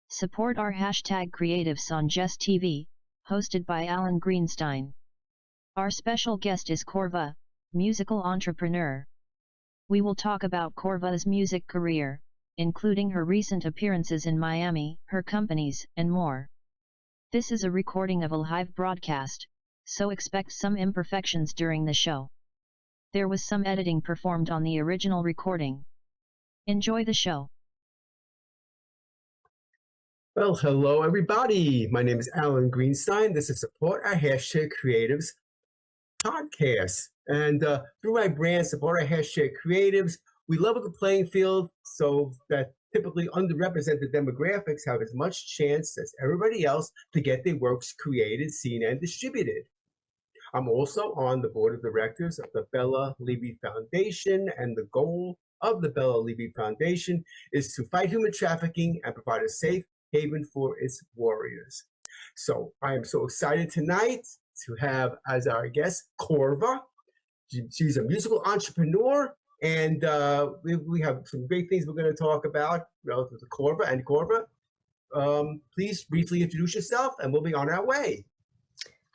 Support our #creatives on Jess TV, hosted by Alan Greenstein. Our special guest is Corvaa, musical entrepreneur. We will talk about Corvaa's music career, including her recent appearances in Miami, her companies, and more. This is a recording of a live broadcast, so expect some imperfections during the show. There was some editing performed on the original recording. Enjoy the show. Well, hello everybody. My name is Alan Greenstein. This is Support Our #Creatives podcast. And through my brand, Support Our #Creatives, we level the playing field so that typically underrepresented demographics have as much chance as everybody else to get their works created, seen, and distributed. I'm also on the board of directors of the Bella Levy Foundation, and the goal of the Bella Levy Foundation is to fight human trafficking and provide a safe haven for its warriors. So I am so excited tonight to have as our guest Corvaa. She's a musical entrepreneur, and we have some great things we're going to talk about relative to Corvaa. And Corvaa, please briefly introduce yourself, and we'll be on our way.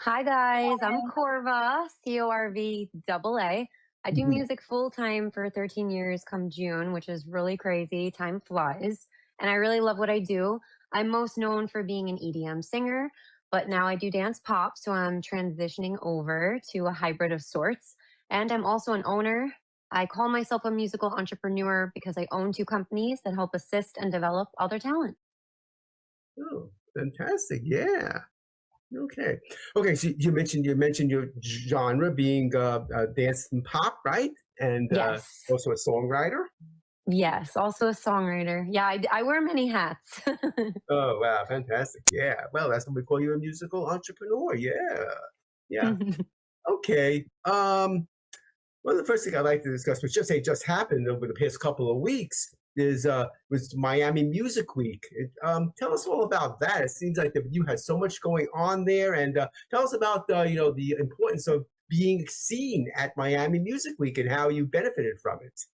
Hi guys, I'm Corvaa, Corvaa. I do music full-time for 13 years come June, which is really crazy. Time flies. And I really love what I do. I'm most known for being an EDM singer, but now I do dance pop, so I'm transitioning over to a hybrid of sorts. And I'm also an owner. I call myself a musical entrepreneur because I own 2 companies that help assist and develop other talent. Oh, fantastic. Yeah. Okay. Okay, so you mentioned your genre being dance and pop, right? And Yes. Also a songwriter? Yes, also a songwriter. Yeah, I wear many hats. Oh, wow, fantastic. Yeah. Well, that's what we call you, a musical entrepreneur. Yeah. Yeah. Okay. Well, the first thing I'd like to discuss, which just happened over the past couple of weeks, was Miami Music Week. Tell us all about that. It seems like you had so much going on there, and tell us about the importance of being seen at Miami Music Week and how you benefited from it.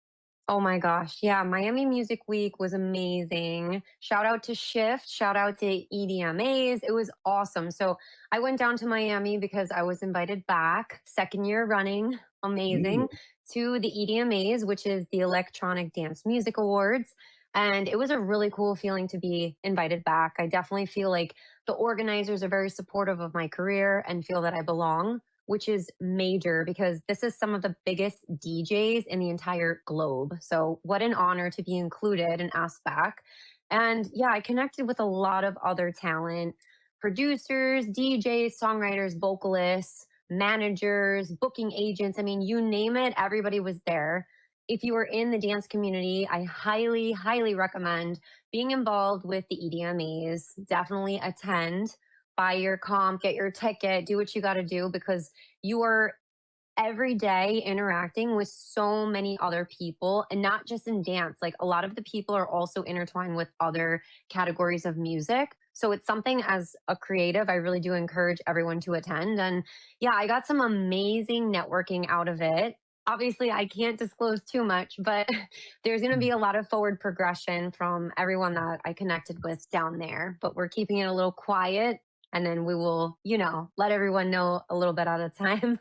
Oh my gosh. Yeah. Miami Music Week was amazing. Shout out to Shift. Shout out to EDMAs. It was awesome. So I went down to Miami because I was invited back, 2nd year running, amazing, to the EDMAs, which is the Electronic Dance Music Awards. And it was a really cool feeling to be invited back. I definitely feel like the organizers are very supportive of my career and feel that I belong, which is major because this is some of the biggest DJs in the entire globe. So what an honor to be included and asked back. And yeah, I connected with a lot of other talent, producers, DJs, songwriters, vocalists, managers, booking agents. I mean, you name it, everybody was there. If you are in the dance community, I highly, highly recommend being involved with the EDMAs. Definitely attend. Buy your comp, get your ticket, do what you got to do because you are every day interacting with so many other people and not just in dance. Like a lot of the people are also intertwined with other categories of music. So it's something as a creative, I really do encourage everyone to attend. And yeah, I got some amazing networking out of it. Obviously, I can't disclose too much, but there's going to be a lot of forward progression from everyone that I connected with down there. But we're keeping it a little quiet. And then we will, let everyone know a little bit at a time.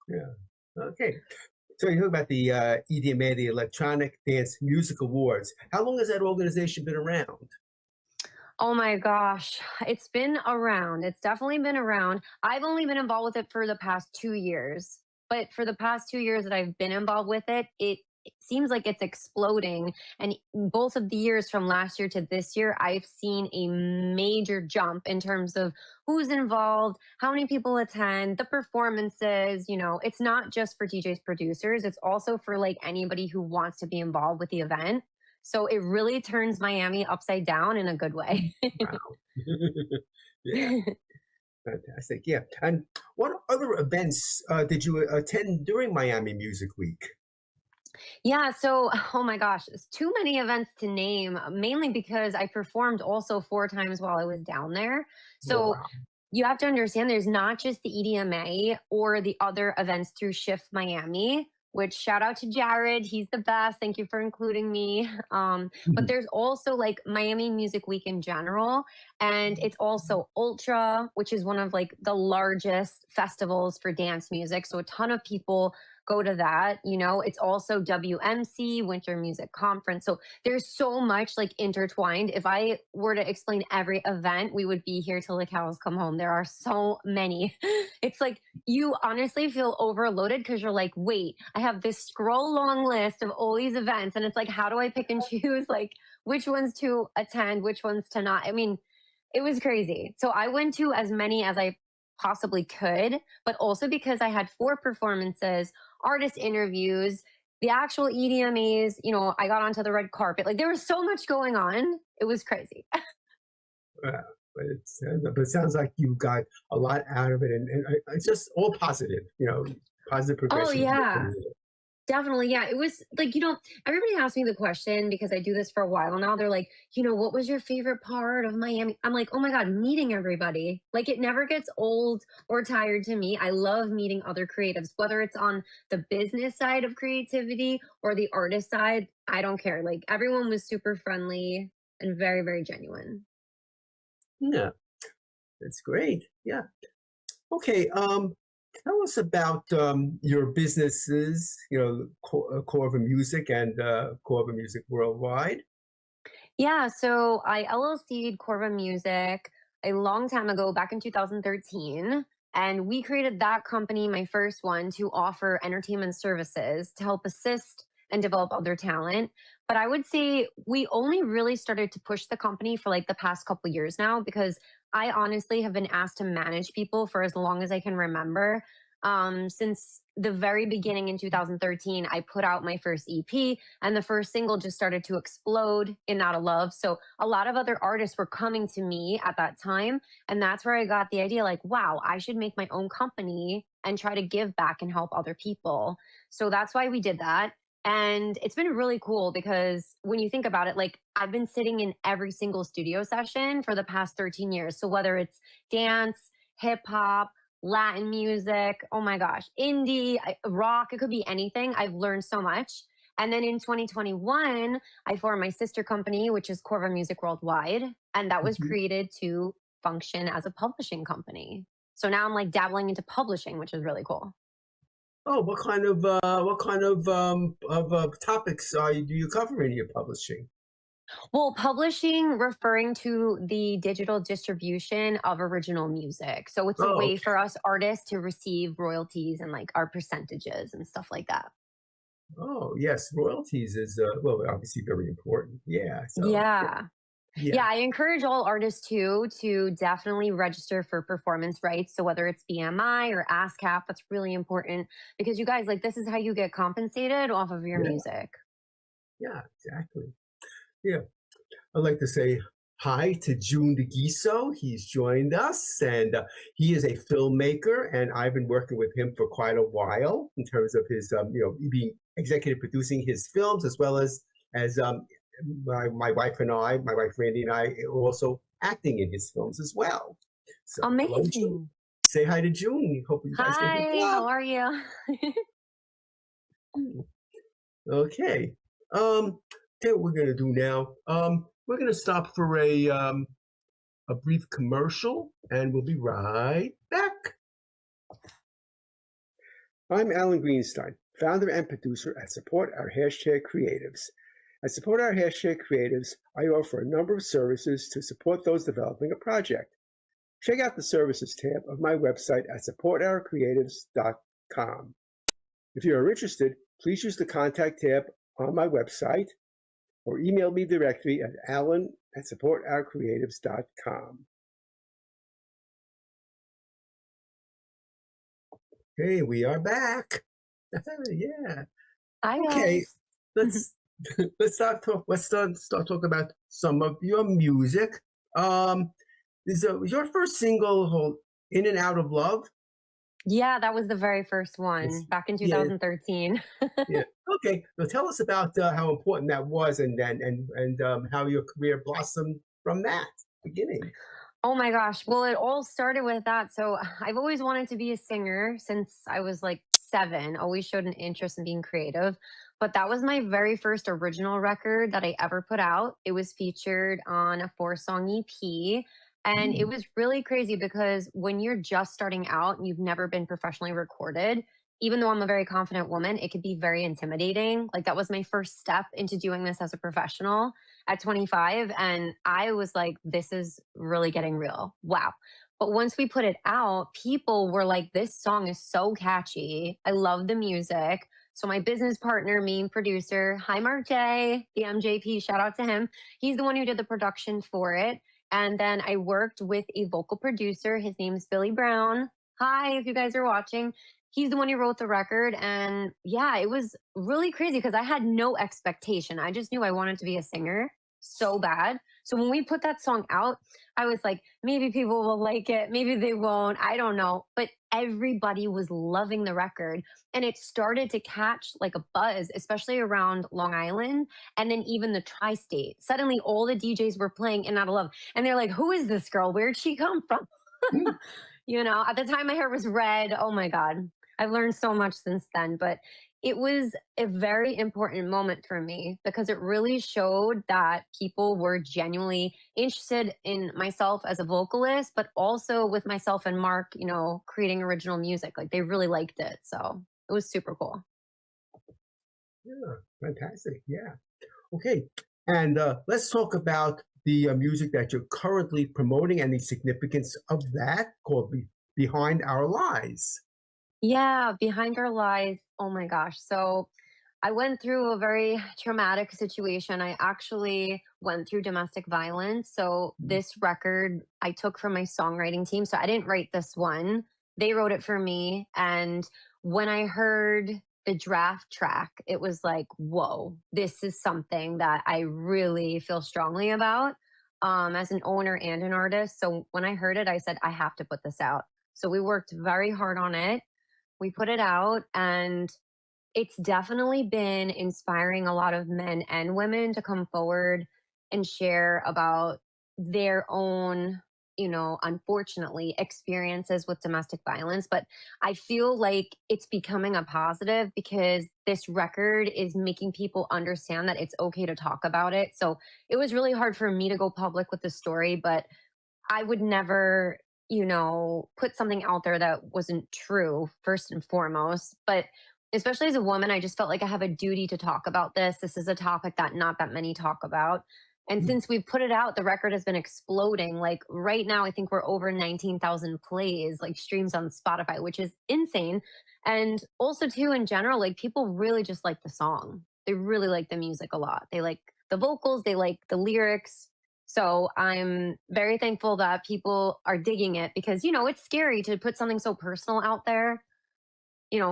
Yeah. Okay. So you talk about the EDMA, the Electronic Dance Music Awards. How long has that organization been around? Oh my gosh, it's been around. It's definitely been around. I've only been involved with it for the past 2 years. But for the past 2 years that I've been involved with it, it seems like it's exploding. And both of the years from last year to this year, I've seen a major jump in terms of who's involved, how many people attend, the performances. It's not just for DJs, producers. It's also for like anybody who wants to be involved with the event. So it really turns Miami upside down in a good way. Wow. Yeah. Fantastic. Yeah. And what other events did you attend during Miami Music Week? Yeah, so, oh my gosh, it's too many events to name, mainly because I performed also 4 times while I was down there. So Wow. you have to understand there's not just the EDMA or the other events through Shift Miami, which shout out to Jared. He's the best. Thank you for including me. But there's also like Miami Music Week in general. And it's also Ultra, which is one of like the largest festivals for dance music. So a ton of people go to that. You know, it's also WMC, Winter Music Conference. So there's so much like intertwined. If I were to explain every event, we would be here till the cows come home. There are so many. It's like you honestly feel overloaded because you're like, wait, I have this scroll long list of all these events. And it's like, how do I pick and choose like which ones to attend, which ones to not? I mean, it was crazy. So I went to as many as I possibly could, but also because I had 4 performances, artist interviews, the actual EDMAs, you know, I got onto the red carpet. Like there was so much going on. It was crazy. But it sounds like you got a lot out of it, and it's just all positive, you know, positive progression. Oh, yeah. Definitely. Yeah. It was like, you know, everybody asked me the question because I do this for a while now. They're like, you know, what was your favorite part of Miami? I'm like, oh my God, meeting everybody. Like it never gets old or tired to me. I love meeting other creatives, whether it's on the business side of creativity or the artist side. I don't care. Like everyone was super friendly and very, very genuine. Yeah, that's great. Yeah. Okay. Tell us about your businesses, you know, Corvaa Music and Corvaa Music Worldwide. Yeah, so I LLC'd Corvaa Music a long time ago, back in 2013. And we created that company, my first one, to offer entertainment services to help assist and develop other talent. But I would say we only really started to push the company for like the past couple years now, because I honestly have been asked to manage people for as long as I can remember. Since the very beginning in 2013, I put out my first EP, and the first single just started to explode in Out of Love. So a lot of other artists were coming to me at that time. And that's where I got the idea like, wow, I should make my own company and try to give back and help other people. So that's why we did that. And it's been really cool because when you think about it, like I've been sitting in every single studio session for the past 13 years. So whether it's dance, hip hop, Latin music, oh my gosh, indie, rock, it could be anything. I've learned so much. And then in 2021, I formed my sister company, which is Corvaa Music Worldwide. And that was created to function as a publishing company. So now I'm like dabbling into publishing, which is really cool. Oh, what kind of topics do you cover in your publishing? Well, publishing referring to the digital distribution of original music. So it's a way for us artists to receive royalties and like our percentages and stuff like that. Oh, yes, royalties is well, obviously very important. Yeah. So, Yeah. yeah. Yeah, I encourage all artists too to definitely register for performance rights. So whether it's BMI or ASCAP, that's really important because you guys, like, this is how you get compensated off of your music. Yeah, exactly. Yeah. I'd like to say hi to June DeGiso. He's joined us, and he is a filmmaker, and I've been working with him for quite a while in terms of his, you know, being executive producing his films, as well as my wife and I, my wife Randy and I, are also acting in his films as well. So, amazing. Say hi to June. Hope you guys hi, how are you? Okay. Okay, what we're gonna do now. We're gonna stop for a brief commercial, and we'll be right back. I'm Alan Greenstein, founder and producer at Support Our Creatives. At Support Our Creatives, I offer a number of services to support those developing a project. Check out the services tab of my website at supportourcreatives.com. If you are interested, please use the contact tab on my website or email me directly at alan@supportourcreatives.com. Okay, we are back. Yeah. Hi, okay, guys. let's start talking about some of your music. Is your first single "In and Out of Love"? Yeah, that was the very first one back in 2013. Yeah. Okay. So tell us about how important that was, and how your career blossomed from that beginning. Oh my gosh. Well, it all started with that. So I've always wanted to be a singer since I was like 7, always showed an interest in being creative. But that was my very first original record that I ever put out. It was featured on a 4-song EP. And it Mm, was really crazy because when you're just starting out and you've never been professionally recorded, even though I'm a very confident woman, it could be very intimidating. Like that was my first step into doing this as a professional at 25, and I was like, this is really getting real. Wow. But once we put it out, people were like, this song is so catchy. I love the music. So my business partner, me producer, hi Mark J, the MJP, shout out to him. He's the one who did the production for it. And then I worked with a vocal producer. His name's Billy Brown. Hi, if you guys are watching. He's the one who wrote the record. And yeah, it was really crazy because I had no expectation. I just knew I wanted to be a singer so bad. So when we put that song out, I was like, maybe people will like it, maybe they won't. I don't know. But everybody was loving the record. And it started to catch like a buzz, especially around Long Island and then even the tri state. Suddenly, all the DJs were playing In Out of Love. And they're like, who is this girl? Where'd she come from? mm. At the time my hair was red. Oh my God. I've learned so much since then, but it was a very important moment for me because it really showed that people were genuinely interested in myself as a vocalist, but also with myself and Mark, creating original music. Like they really liked it. So it was super cool. Yeah, fantastic. Yeah. Okay. And let's talk about the music that you're currently promoting and the significance of that called Behind Our Lies. Yeah, behind our lies. Oh my gosh. So I went through a very traumatic situation. I actually went through domestic violence. So Mm, this record I took from my songwriting team. So I didn't write this one. They wrote it for me. And when I heard the draft track, it was like, whoa, this is something that I really feel strongly about as an owner and an artist. So when I heard it, I said, I have to put this out. So we worked very hard on it. We put it out, and it's definitely been inspiring a lot of men and women to come forward and share about their own, unfortunately, experiences with domestic violence. But I feel like it's becoming a positive because this record is making people understand that it's okay to talk about it. So it was really hard for me to go public with the story, but I would never, put something out there that wasn't true, first and foremost. But especially as a woman, I just felt like I have a duty to talk about this. This is a topic that not that many talk about. And mm, since we've put it out, the record has been exploding. Like right now, I think we're over 19,000 plays, like streams on Spotify, which is insane. And also, too, in general, like people really just like the song. They really like the music a lot. They like the vocals, they like the lyrics. So I'm very thankful that people are digging it because, it's scary to put something so personal out there,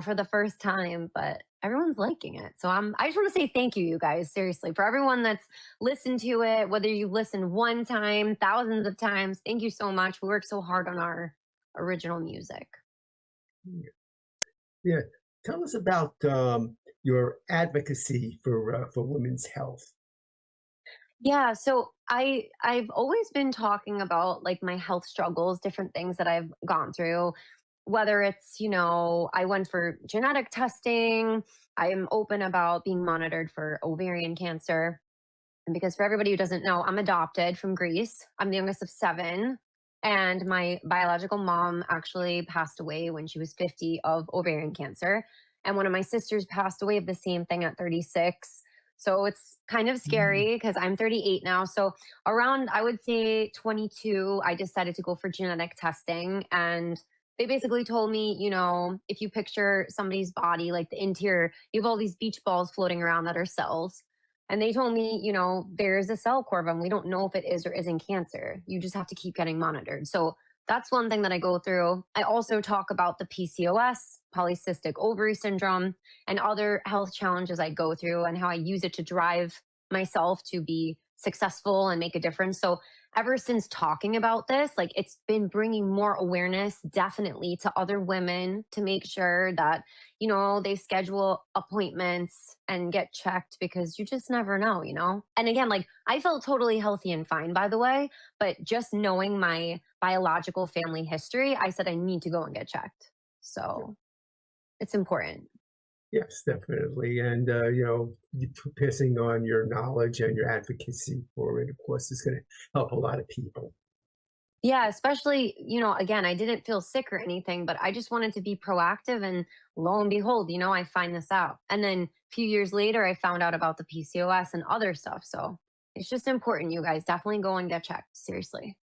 for the first time, but everyone's liking it. So I just want to say thank you, you guys, seriously, for everyone that's listened to it, whether you listen one time, thousands of times. Thank you so much. We worked so hard on our original music. yeah. Yeah. Tell us about your advocacy for women's health. Yeah, so I've always been talking about like my health struggles, different things that I've gone through, whether it's, I went for genetic testing, I'm open about being monitored for ovarian cancer. And because for everybody who doesn't know, I'm adopted from Greece. I'm the youngest of 7. And my biological mom actually passed away when she was 50 of ovarian cancer. And one of my sisters passed away of the same thing at 36. So it's kind of Mm, scary because I'm 38 now. So around, I would say 22, I decided to go for genetic testing. And they basically told me, if you picture somebody's body, like the interior, you have all these beach balls floating around that are cells. And they told me, there's a cell, Corva, and we don't know if it is or isn't cancer. You just have to keep getting monitored. So that's one thing that I go through. I also talk about the PCOS, polycystic ovary syndrome, and other health challenges I go through and how I use it to drive myself to be successful and make a difference. So ever since talking about this, like it's been bringing more awareness definitely to other women to make sure that, they schedule appointments and get checked because you just never know. And again, like I felt totally healthy and fine, by the way, but just knowing my biological family history, I said I need to go and get checked. So it's important. Yes, definitely. And, you passing on your knowledge and your advocacy for it, of course, is going to help a lot of people. Yeah, especially, again, I didn't feel sick or anything, but I just wanted to be proactive. And lo and behold, I find this out. And then a few years later, I found out about the PCOS and other stuff. So it's just important, you guys. Definitely go and get checked. Seriously.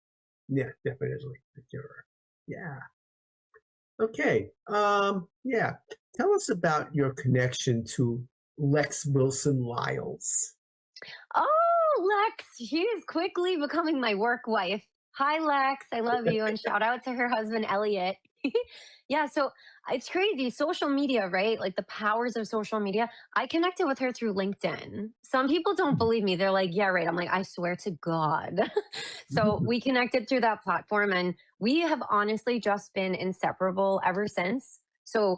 Yeah, definitely. For sure. Yeah. Okay. Yeah. Tell us about your connection to Lex Wilson Lyles. Oh, Lex, she is quickly becoming my work wife. Hi, Lex. I love you. And shout out to her husband, Elliot. Yeah, so it's crazy. Social media, right? Like the powers of social media. I connected with her through LinkedIn. Some people don't believe me. They're like, yeah, right. I'm like, I swear to God. So we connected through that platform and we have honestly just been inseparable ever since. So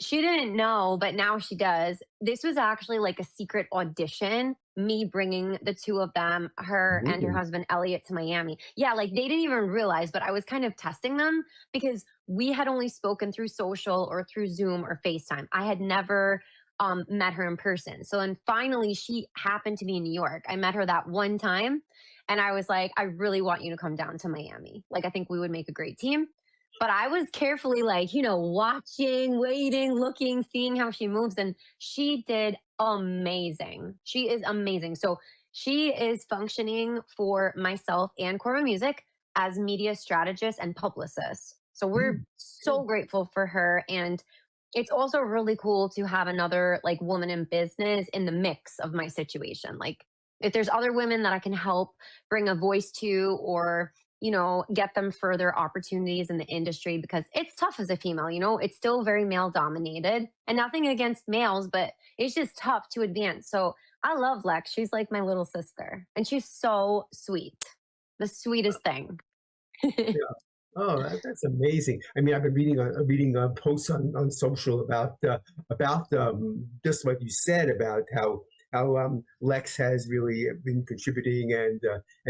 she didn't know, but now she does. This was actually like a secret audition, me bringing the two of them, her and her Ooh. husband Elliot, to Miami. Yeah, like they didn't even realize, but I was kind of testing them because we had only spoken through social or through Zoom or FaceTime. I had never met her in person. So then finally, she happened to be in New York. I met her that one time and I was like, I really want you to come down to Miami. Like, I think we would make a great team. But I was carefully like, watching, waiting, looking, seeing how she moves. And she did amazing. She is amazing. So she is functioning for myself and Corvaa Music as media strategist and publicist. So we're so grateful for her. And it's also really cool to have another like woman in business in the mix of my situation. Like if there's other women that I can help bring a voice to or get them further opportunities in the industry because it's tough as a female, it's still very male dominated and nothing against males, but it's just tough to advance. So I love Lex. She's like my little sister and she's so sweet. The sweetest thing. Yeah. Oh, that's amazing. I mean, I've been reading posts on social about just what you said about how Lex has really been contributing, and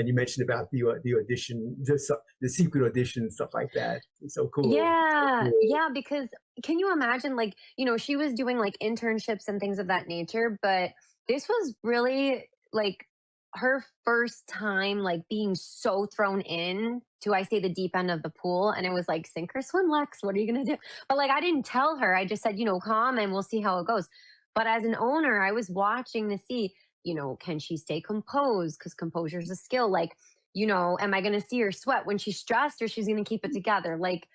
you mentioned about the audition, the secret audition and stuff like that. It's so cool. Yeah, So cool. yeah, because can you imagine, like, she was doing like internships and things of that nature, but this was really like her first time like being so thrown in to, I say, the deep end of the pool. And it was like, sink or swim, Lex, what are you gonna do? But like I didn't tell her. I just said, come and we'll see how it goes. But as an owner, I was watching to see, can she stay composed? Because composure is a skill. Like, am I going to see her sweat when she's stressed or she's going to keep it together? Like,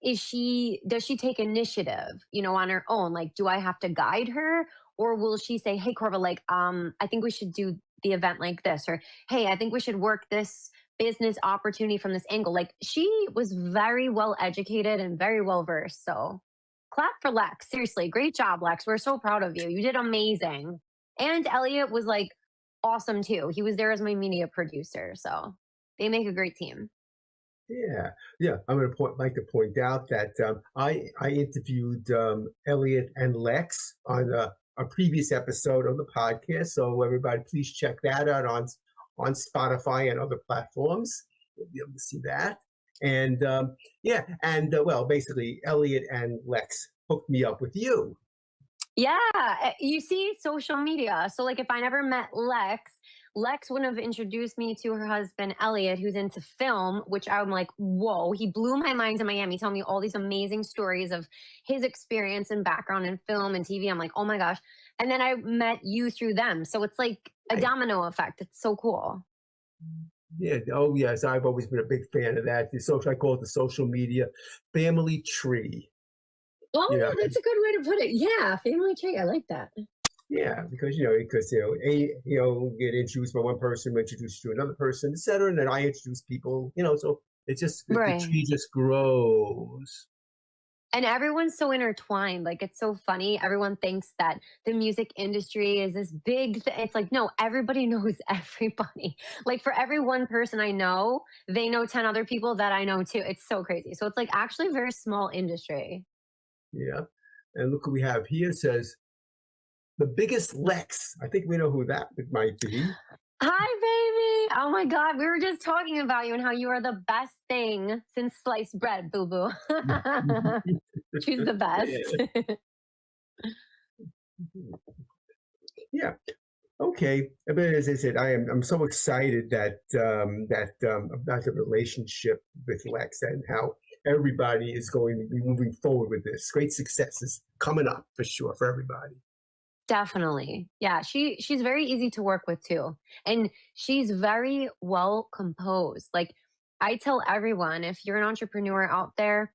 does she take initiative, on her own? Like, do I have to guide her or will she say, hey, Corva, like, I think we should do the event like this, or, hey, I think we should work this business opportunity from this angle. Like she was very well educated and very well versed. So clap for Lex. Seriously, great job, Lex. We're so proud of you. You did amazing. And Elliot was like awesome too. He was there as my media producer. So they make a great team. Yeah. I'm going to like to point out that I interviewed Elliot and Lex on a previous episode of the podcast. So everybody, please check that out on Spotify and other platforms. You'll be able to see that. And well, basically, Elliot and Lex hooked me up with you. Yeah, you see, social media. So like if I never met Lex wouldn't have introduced me to her husband, Elliot, who's into film, which I'm like, whoa, he blew my mind in Miami, telling me all these amazing stories of his experience and background in film and TV. I'm like, oh my gosh. And then I met you through them. So it's like a domino effect. It's so cool. Yeah. Oh, yes. I've always been a big fan of that. I call it the social media family tree. Oh, that's a good way to put it. Yeah, family tree. I like that. Yeah, because get introduced by one person, introduced to another person, etc. And then I introduce people. So it just the tree just grows. And everyone's so intertwined. Like, it's so funny. Everyone thinks that the music industry is this big it's like, no, everybody knows everybody. Like, for every one person I know, they know 10 other people that I know too. It's so crazy. So it's like actually a very small industry. Yeah. And look what we have here. It says the biggest Lex. I think we know who that might be. Hi, baby. Oh my God. We were just talking about you and how you are the best thing since sliced bread, boo boo. She's the best. Yeah. Okay. But as I said, I'm so excited that about the relationship with Lex and how everybody is going to be moving forward with this. Great successes coming up for sure for everybody. Definitely. Yeah, she's very easy to work with too. And she's very well composed. Like, I tell everyone, if you're an entrepreneur out there,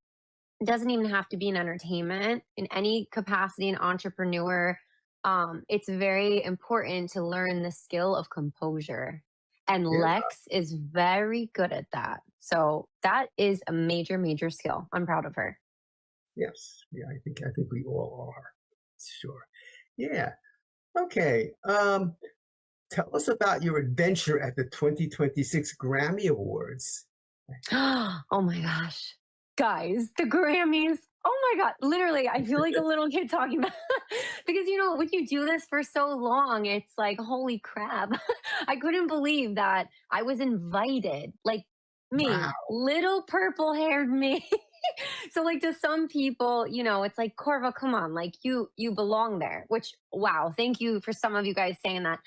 it doesn't even have to be in entertainment, in any capacity, an entrepreneur. It's very important to learn the skill of composure. And Yeah. Lex is very good at that. So that is a major, major skill. I'm proud of her. Yes. Yeah. I think we all are. Sure. Yeah. Okay. Tell us about your adventure at the 2026 Grammy Awards. Oh my gosh. Guys, the Grammys. Oh my God. Literally, I feel like a little kid talking about because when you do this for so long, it's like, holy crap. I couldn't believe that I was invited. Like me, Wow. little purple haired me. So like to some people, it's like Corva, come on, like you belong there, which wow, thank you for some of you guys saying that.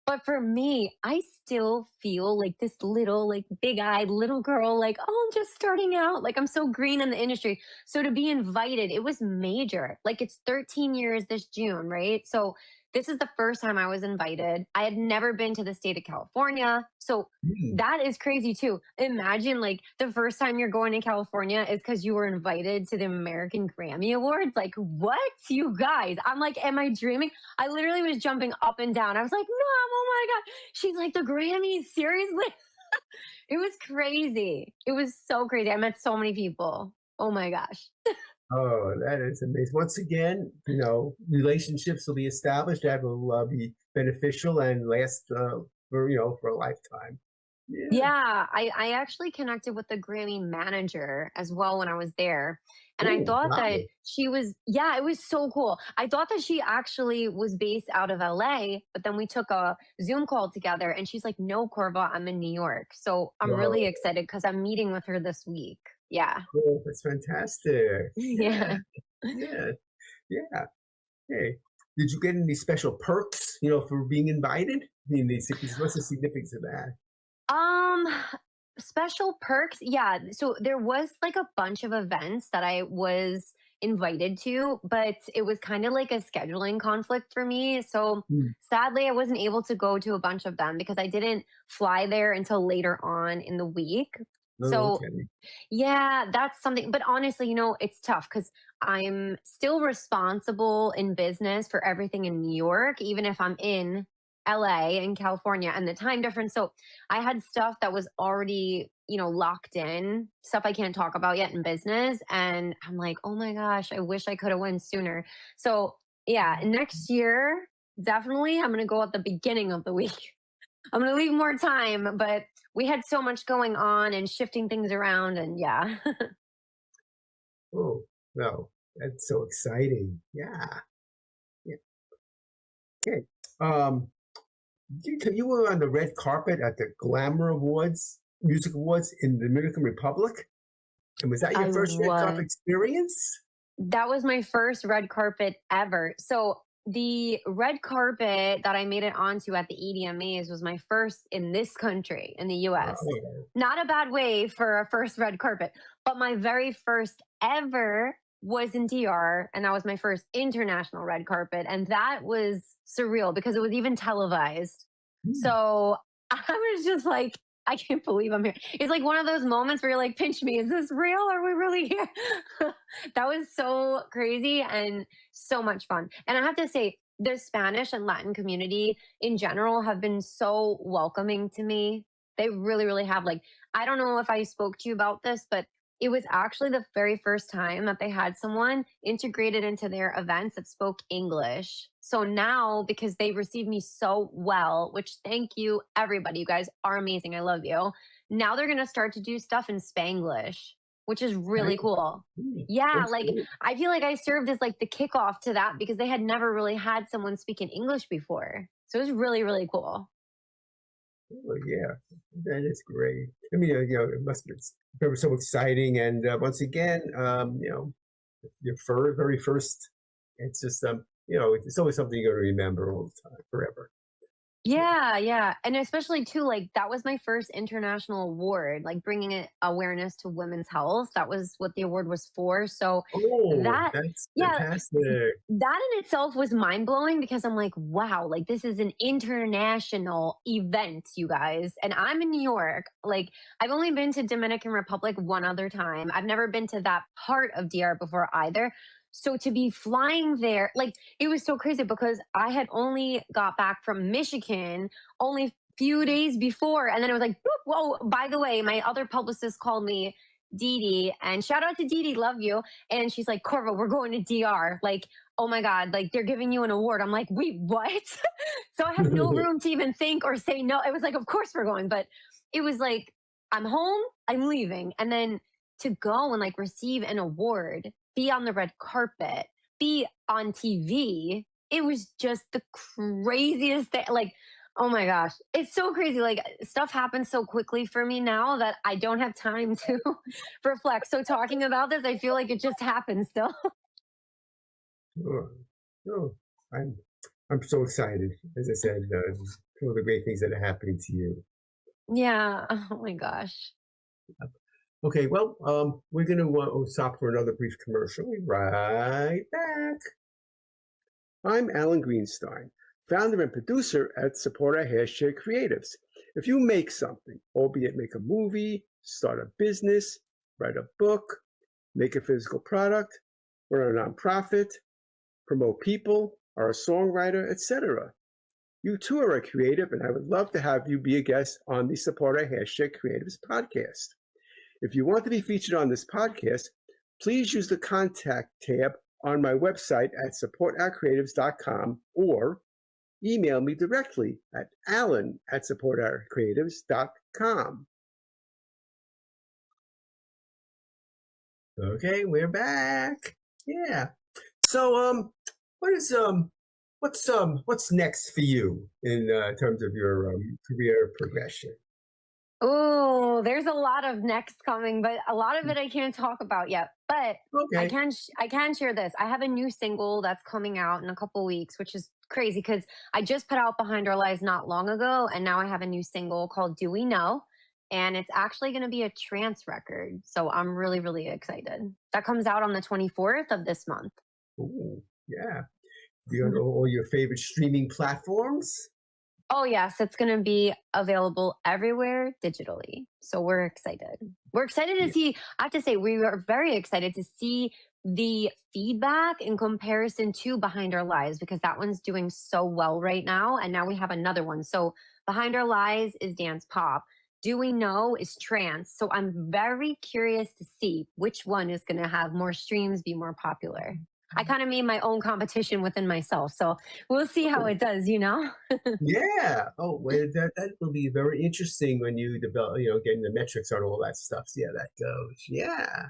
But for me, I still feel like this little, like big eyed little girl, like, oh, I'm just starting out. Like, I'm so green in the industry. So to be invited, it was major. Like, it's 13 years this June, right? So this is the first time I was invited. I had never been to the state of California. So Mm. that is crazy too. Imagine like the first time you're going to California is because you were invited to the American Grammy Awards. Like, what? You guys? I'm like, am I dreaming? I literally was jumping up and down. I was like, Mom, oh my God. She's like, the Grammys? Seriously? It was crazy. It was so crazy. I met so many people. Oh my gosh. Oh, that is amazing. Once again, relationships will be established that will be beneficial and last for a lifetime. Yeah. Yeah, I actually connected with the Grammy manager as well when I was there. And I Oh, thought wow. that she was, yeah, it was so cool. I thought that she actually was based out of LA, but then we took a Zoom call together and she's like, no, Corva, I'm in New York. So I'm Whoa. really excited because I'm meeting with her this week. Yeah. Cool. That's fantastic. Yeah. Yeah. Yeah. Yeah. Hey, did you get any special perks, for being invited? I mean, what's the significance of that? Um, Special perks. Yeah. So there was like a bunch of events that I was invited to, but it was kind of like a scheduling conflict for me. So Hmm. sadly, I wasn't able to go to a bunch of them because I didn't fly there until later on in the week. Oh, So okay. yeah, that's something. But honestly, it's tough because I'm still responsible in business for everything in New York, even if I'm in LA and California and the time difference. So I had stuff that was already, locked in, stuff I can't talk about yet in business. And I'm like, oh my gosh, I wish I could have went sooner. So yeah, next year, definitely I'm going to go at the beginning of the week. I'm going to leave more time, but we had so much going on and shifting things around. And yeah. Oh, no, that's so exciting. Yeah. Yeah. Okay. Um, you were on the red carpet at the Glamour Awards, Music Awards in the Dominican Republic, and was that your I first red carpet was. experience? That was my first red carpet ever. So the red carpet that I made it onto at the EDMAs was my first in this country, in the US. Oh, Not a bad way for a first red carpet, but my very first ever was in DR, and that was my first international red carpet. And that was surreal because it was even televised. hmm. So I was just like, I can't believe I'm here. It's like one of those moments where you're like, pinch me. Is this real? Are we really here? That was so crazy and so much fun. And I have to say, the Spanish and Latin community in general have been so welcoming to me. They really, really have. Like, I don't know if I spoke to you about this, but It was actually the very first time that they had someone integrated into their events that spoke English. So now, because they received me so well, which thank you, everybody, you guys are amazing. I love you. Now they're going to start to do stuff in Spanglish, which is really Right? cool. Yeah, That's like great. I feel like I served as like the kickoff to that because they had never really had someone speak in English before. So it was really, really cool. Oh, yeah, that is great. I mean, it must be very so exciting. And once again, your very first, it's just, it's always something you're going to remember all the time, forever. Yeah, yeah. And especially too, like that was my first international award, like bringing it awareness to women's health. That was what the award was for. So Oh, that, that's yeah, fantastic. that in itself was mind blowing because I'm like, wow, like this is an international event, you guys. And I'm in New York. Like, I've only been to Dominican Republic one other time. I've never been to that part of DR before either. So to be flying there, like it was so crazy because I had only got back from Michigan only a few days before. And then it was like, "Boop, whoa, by the way, my other publicist called me Dee Dee, and shout out to Dee Dee, love you. And she's like, Corva, we're going to DR. Like, oh my God, like they're giving you an award. I'm like, wait, what? So I had no room to even think or say no. It was like, of course we're going. But it was like, I'm home, I'm leaving. And then to go and like receive an award, be on the red carpet, be on TV, it was just the craziest thing. Like, oh my gosh, it's so crazy. Like, stuff happens so quickly for me now that I don't have time to reflect. So, talking about this, I feel like it just happened still. Oh, oh, I'm I'm so excited. As I said, some of the great things that are happening to you. Yeah. Oh my gosh. Okay, well, we're going to stop for another brief commercial. We'll be right back. I'm Alan Greenstein, founder and producer at Support Our Hashtag Creatives. If you make something, albeit make a movie, start a business, write a book, make a physical product, run a nonprofit, promote people, are a songwriter, etc. You too are a creative, and I would love to have you be a guest on the Support Our Hashtag Creatives podcast. If you want to be featured on this podcast, please use the contact tab on my website at supportourcreatives.com or email me directly at alan@supportourcreatives.com. Okay, we're back. Yeah. So, what's next for you in terms of your career progression? Oh, there's a lot of next coming, but a lot of it I can't talk about yet. But Okay. I can share this. I have a new single that's coming out in a couple weeks, which is crazy because I just put out Behind Our Lies not long ago, and now I have a new single called Do We Know? And it's actually going to be a trance record. So I'm really, really excited. That comes out on the 24th of this month. Ooh, yeah. Do you know all your favorite streaming platforms? Oh, yes, it's going to be available everywhere digitally. So we're excited. We're excited to Yeah. see. I have to say, we are very excited to see the feedback in comparison to Behind Our Lies because that one's doing so well right now. And now we have another one. So Behind Our Lies is dance pop. Do We Know is trance. So I'm very curious to see which one is going to have more streams, be more popular. I kind of made my own competition within myself. So we'll see how Oh, it does, you know? yeah. Oh, well, that will be very interesting when you develop, getting the metrics on all that stuff. See how that goes. Yeah.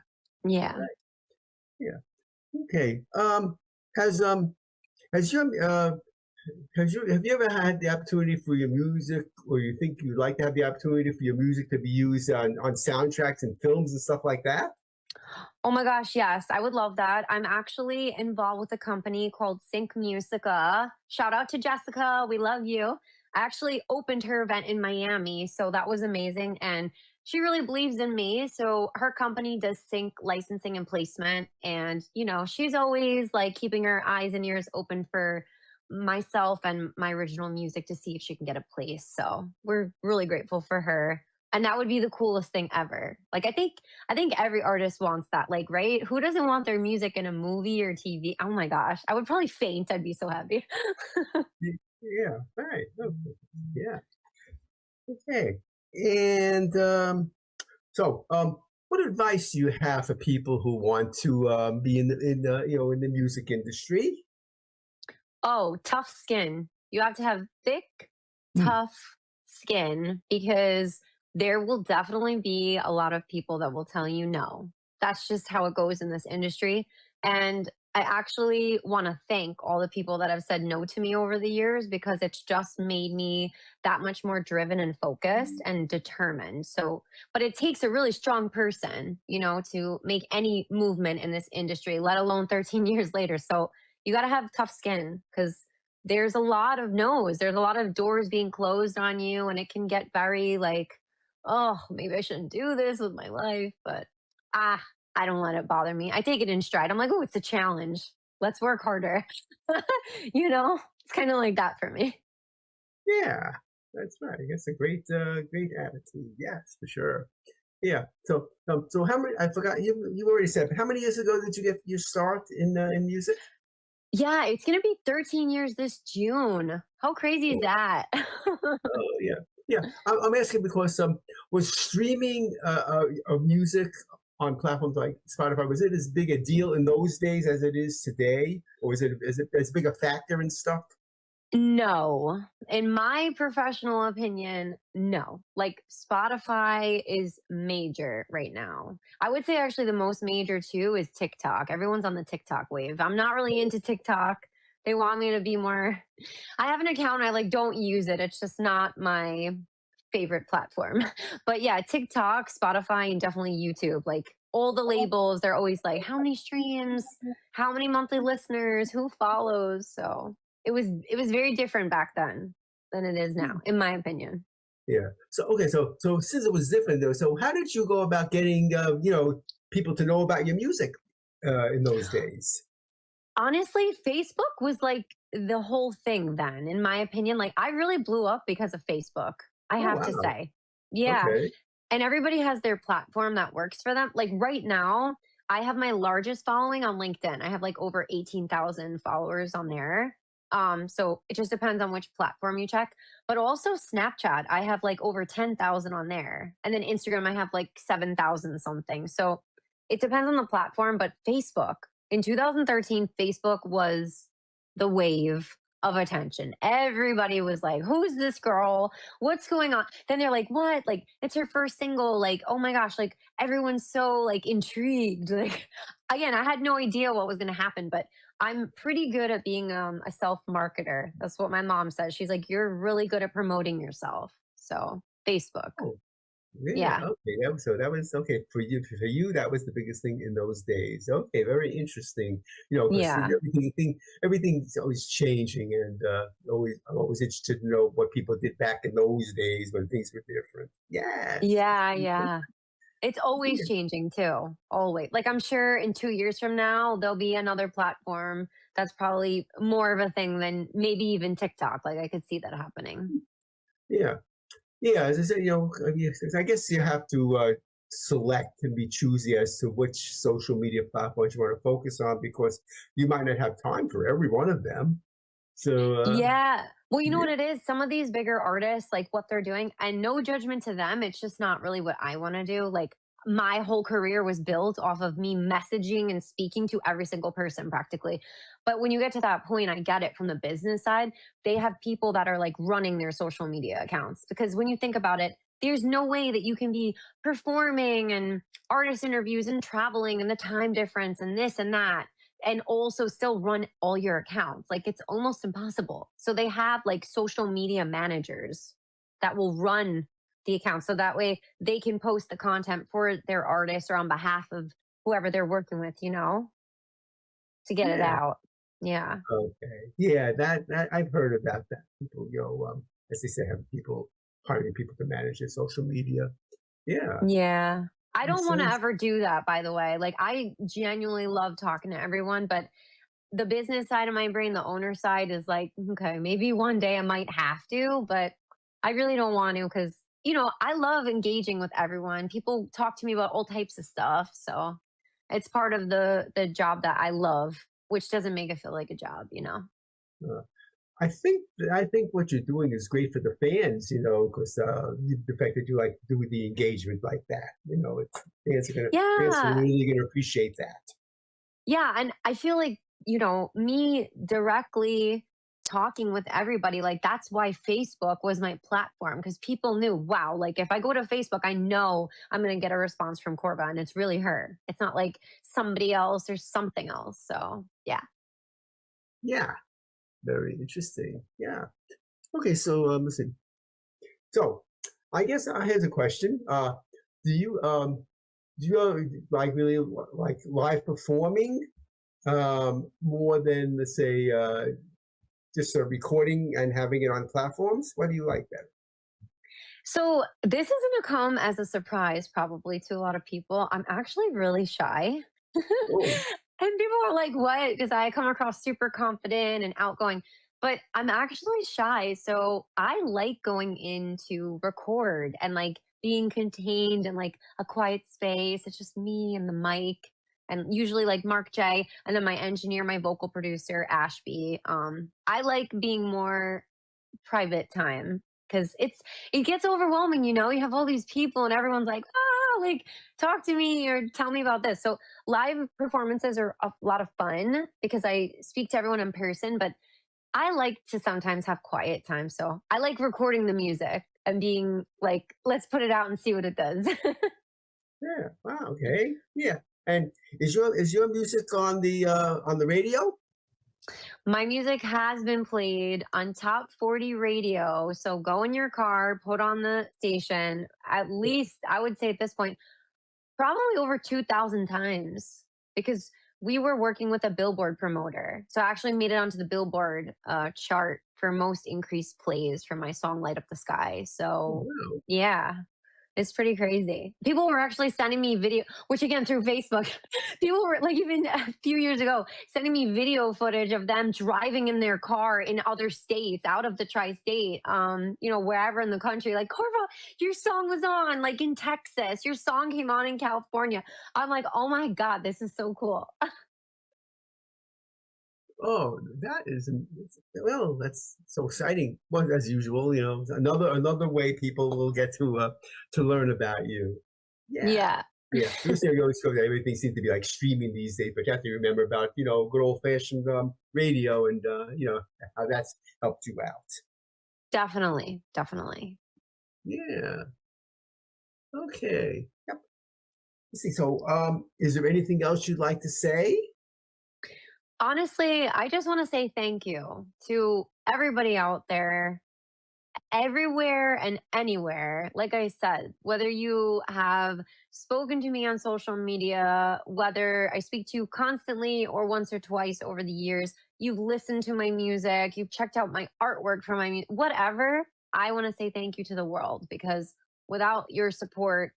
Yeah. Right. Yeah. Okay. Has has your have you ever had the opportunity for your music, or you think you'd like to have the opportunity for your music to be used on soundtracks and films and stuff like that? Oh my gosh, yes, I would love that. I'm actually involved with a company called Sync Musica. Shout out to Jessica. We love you. I actually opened her event in Miami, so that was amazing. And she really believes in me. So her company does sync licensing and placement. And, she's always like keeping her eyes and ears open for myself and my original music to see if she can get a place. So we're really grateful for her. And that would be the coolest thing ever. Like I think every artist wants that. Like, right? Who doesn't want their music in a movie or TV? Oh my gosh. I would probably faint. I'd be so happy. Yeah. Right. Oh, yeah. Okay. And so, what advice do you have for people who want to be in the music industry? Oh, tough skin. You have to have thick, Hmm. tough skin because there will definitely be a lot of people that will tell you no. That's just how it goes in this industry. And I actually want to thank all the people that have said no to me over the years because it's just made me that much more driven and focused and determined. So, but it takes a really strong person, to make any movement in this industry, let alone 13 years later. So, you got to have tough skin because there's a lot of no's. There's a lot of doors being closed on you, and it can get very like, oh, maybe I shouldn't do this with my life. But ah, I don't let it bother me. I take it in stride. I'm like, oh, it's a challenge. Let's work harder. It's kind of like that for me. Yeah, that's right. I guess a great attitude. Yes, for sure. Yeah. So how many? I forgot. You already said. But how many years ago did you get your start in music? Yeah, it's going to be 13 years this June. How crazy is that? Oh, yeah. Yeah. I'm asking because was streaming of music on platforms like Spotify, was it as big a deal in those days as it is today? Or is it as big a factor and stuff? No. In my professional opinion, no. Like Spotify is major right now. I would say actually the most major too is TikTok. Everyone's on the TikTok wave. I'm not really into TikTok. They want me to be more I have an account, I like don't use it. It's just not my favorite platform. But yeah, TikTok, Spotify, and definitely YouTube. Like all the labels, they're always like, how many streams, how many monthly listeners, who follows. So it was very different back then than it is now, in my opinion. Yeah. So okay. So since it was different though, so how did you go about getting people to know about your music in those days? Honestly, Facebook was like the whole thing then, in my opinion. Like I really blew up because of Facebook, I Oh have to wow. say. Yeah. Okay. And everybody has their platform that works for them. Like right now, I have my largest following on LinkedIn. I have like over 18,000 followers on there. So it just depends on which platform you check. But also Snapchat, I have like over 10,000 on there. And then Instagram, I have like 7,000 something. So it depends on the platform, but Facebook in 2013, Facebook was the wave of attention. Everybody was like, who's this girl? What's going on? Then they're like, what? Like, it's her first single. Like, oh my gosh, like everyone's so like intrigued. Like, again, I had no idea what was going to happen, but I'm pretty good at being a self marketer. That's what my mom says. She's like, you're really good at promoting yourself. So, Facebook. Oh, yeah. Yeah. Okay. So that was okay for you. For you, that was the biggest thing in those days. Okay. Very interesting. Because Yeah. everything's always changing, and I'm always interested to know what people did back in those days when things were different. Yes. Yeah. Yeah. It's always changing too. Always. Like I'm sure in 2 years from now, there'll be another platform that's probably more of a thing than maybe even TikTok. Like I could see that happening. Yeah. Yeah, as I said, I guess you have to select and be choosy as to which social media platforms you want to focus on because you might not have time for every one of them. So, Yeah. Well, you know yeah, what it is? Some of these bigger artists, like what they're doing, and no judgment to them. It's just not really what I want to do. Like my whole career was built off of me messaging and speaking to every single person practically. But when you get to that point, I get it from the business side. They have people that are like running their social media accounts because when you think about it, there's no way that you can be performing and artist interviews and traveling and the time difference and this and that and also still run all your accounts. Like it's almost impossible. So they have like social media managers that will run the account. So that way they can post the content for their artist or on behalf of whoever they're working with, to get it yeah, out. Yeah. okay, yeah. That I've heard about that. People, as they say, have people hiring people to manage their social media. Yeah, Yeah. I it don't want to sounds. ever do that, by the way. Like, I genuinely love talking to everyone, but the business side of my brain, the owner side is like, okay, maybe one day I might have to, but I really don't want to because, I love engaging with everyone. People talk to me about all types of stuff. So it's part of the job that I love, which doesn't make it feel like a job. Uh, I think what you're doing is great for the fans, you know, because the fact that you like do the engagement like that, you know, fans are Yeah. really gonna appreciate that. Yeah, and I feel like, me directly talking with everybody, like that's why Facebook was my platform because people knew, wow, like if I go to Facebook, I know I'm going to get a response from Corva and it's really her. It's not like somebody else or something else. So, yeah. Yeah, very interesting. Yeah. Okay, so listen. So I guess I have a question. Do you like really like live performing more than let's say just recording and having it on platforms? What do you like better? So, this is going to come as a surprise probably to a lot of people. I'm actually really shy. Oh, And people are like, what? Because I come across super confident and outgoing, but I'm actually shy. So I like going in to record and like being contained in like a quiet space. It's just me and the mic and usually like Mark J and then my engineer, my vocal producer, Ashby. I like being more private time because it gets overwhelming, you have all these people and everyone's like, like talk to me or tell me about this. So live performances are a lot of fun because I speak to everyone in person, but I like to sometimes have quiet time. So I like recording the music and being like, let's put it out and see what it does. yeah. Wow. Okay. Yeah. And is your music on the radio? My music has been played on top 40 radio. So go in your car, put on the station, at least I would say at this point, probably over 2,000 times because we were working with a Billboard promoter. So I actually made it onto the Billboard chart for most increased plays for my song Light Up the Sky. Oh, So wow. yeah, it's pretty crazy. People were actually sending me video, which again through Facebook, people were like even a few years ago sending me video footage of them driving in their car in other states, out of the tri-state, wherever in the country. Like Corva, your song was on, like in Texas, your song came on in California. I'm like, oh my god, this is so cool. Oh, well, that's so exciting. Well, as usual, you know, another way people will get to learn about you. Yeah. Yeah. Yeah, we always feel that everything seems to be like streaming these days, but you have to remember about good old fashioned radio and how that's helped you out. Definitely, definitely. Yeah. Okay. Yep. Let's see. So, is there anything else you'd like to say? Honestly, I just want to say thank you to everybody out there, everywhere and anywhere. Like I said, whether you have spoken to me on social media, whether I speak to you constantly or once or twice over the years, you've listened to my music, you've checked out my artwork for my music, whatever, I want to say thank you to the world because without your support,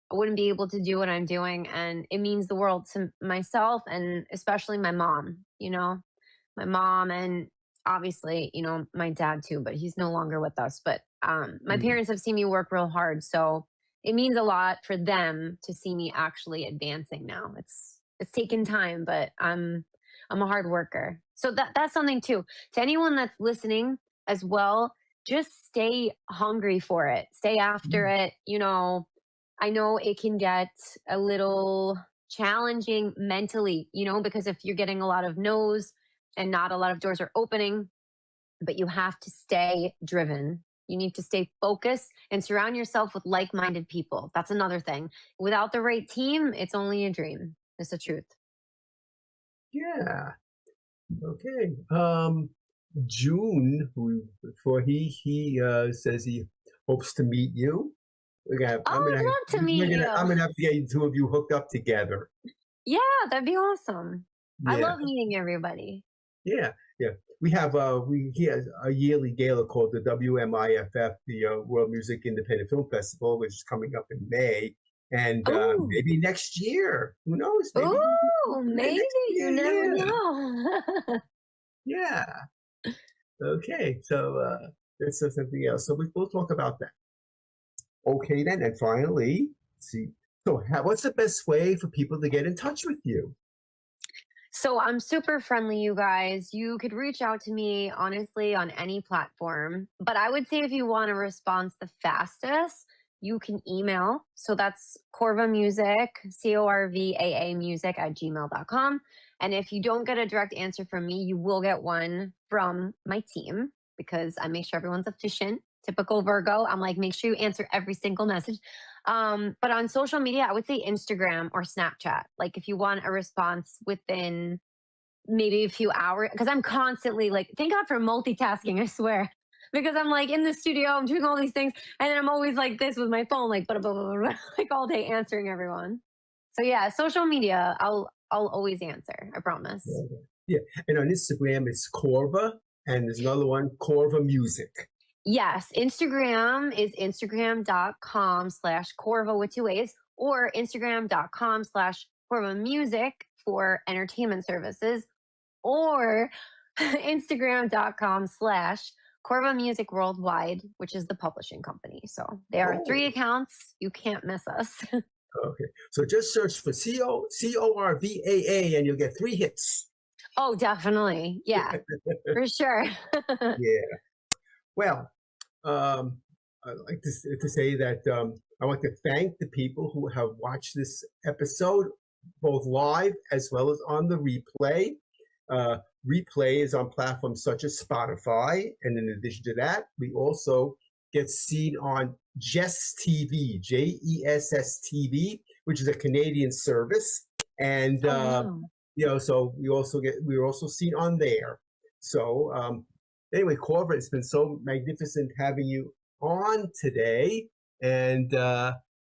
I wouldn't be able to do what I'm doing. And it means the world to myself and especially my mom, my mom and obviously, my dad too, but he's no longer with us. But my Mm, parents have seen me work real hard. So it means a lot for them to see me actually advancing now. It's taken time, but I'm a hard worker. So that's something too. To anyone that's listening as well, just stay hungry for it. Stay after mm, it. I know it can get a little challenging mentally, because if you're getting a lot of no's and not a lot of doors are opening, but you have to stay driven. You need to stay focused and surround yourself with like minded people. That's another thing. Without the right team, it's only a dream. It's the truth. yeah. Okay. June, before he says he hopes to meet you. Oh, I'd love to meet I'm you. gonna have to get you two of you hooked up together. Yeah, that'd be awesome. I Yeah, love meeting everybody. yeah, yeah. He has a yearly gala called the WMIFF, the World Music Independent Film Festival, which is coming up in May, and Oh, maybe next year. Who knows? oh, Maybe maybe next you year. never Yeah, know. yeah. Okay, so that's something else. So we'll talk about that. Okay, then, and finally, let's see. So, what's the best way for people to get in touch with you? So I'm super friendly, you guys. You could reach out to me, honestly, on any platform. But I would say if you want a response the fastest, you can email. So that's Corvaa Music, Corvaa music @gmail.com. And if you don't get a direct answer from me, you will get one from my team because I make sure everyone's efficient. Typical Virgo. I'm like, make sure you answer every single message. But on social media, I would say Instagram or Snapchat. Like if you want a response within maybe a few hours, because I'm constantly like, thank God for multitasking, I swear. Because I'm like in the studio, I'm doing all these things, and then I'm always like this with my phone, like blah, blah, blah, blah, like all day answering everyone. So yeah, social media, I'll always answer. I promise. Yeah, and on Instagram it's Corvaa, and there's another one, Corvaa Music. Yes, Instagram is instagram.com/Corvaa with 2 A's, or instagram.com/Corvaa Music for entertainment services, or instagram.com/Corvaa Music Worldwide, which is the publishing company. So there are 3 accounts. You can't miss us. Okay, so just search for Corvaa and you'll get 3 hits. Oh, definitely. Yeah, for sure. Yeah. Well, I'd like to say that I want to thank the people who have watched this episode, both live as well as on the replay. Replay is on platforms such as Spotify. And in addition to that, we also get seen on Jess TV, JESS TV, which is a Canadian service. And, so we're also seen on there. So, anyway, Corvaa, it's been so magnificent having you on today. And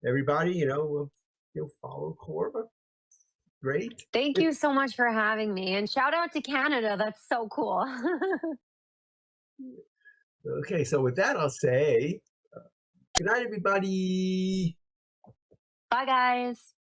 everybody, follow Corvaa. Great. Thank you so much for having me. And shout out to Canada. That's so cool. Okay, so with that, I'll say good night, everybody. Bye, guys.